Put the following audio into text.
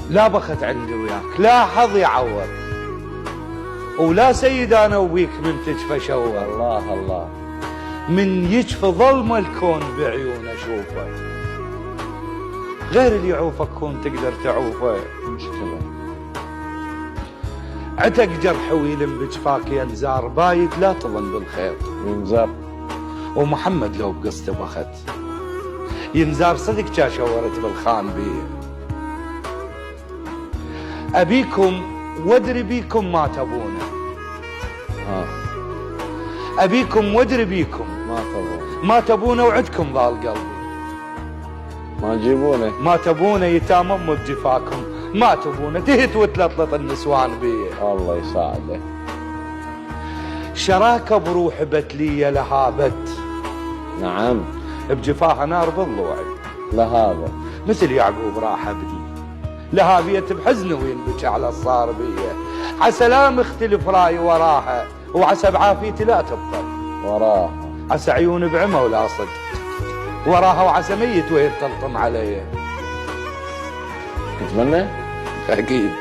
لا بخت عندي وياك، لا حظ يعوض، ولا سيد انا وبيك من تجفى شوه. الله الله، من يجفى ظلم الكون بعيون اشوفه، غير اللي يعوفك كون تقدر تعوفه. مشكلة. عتق جرح ويلم بجفاك ينزار، بايد لا تظن بالخير. ينزار. ومحمد لو بقصته بخت ينزار صدق جا شورت بالخان بيه. ابيكم وادري بيكم ما تبونه، ابيكم وادري بيكم ما تبونه، وعدكم ضال قلبي ما تجيبونه، ما تبونه، يتامم بجفاكم ما تبونه، تهت وتلطلط النسوان بيه. الله يساعده. شراكه بروح بتليه لهابت، نعم، بجفاها نار بالضوعي لهذا مثل يعقوب راح ابدي، لهابية بحزن وينبكي على الصار بيه. عسى لا مختلف راي وراها، وعسى بعافيتي لا تبطل وراها، عسى عيون بعمى ولا صدق وراها، وعسى ميت وهي تلطم عليه. تتمنى؟ اكيد.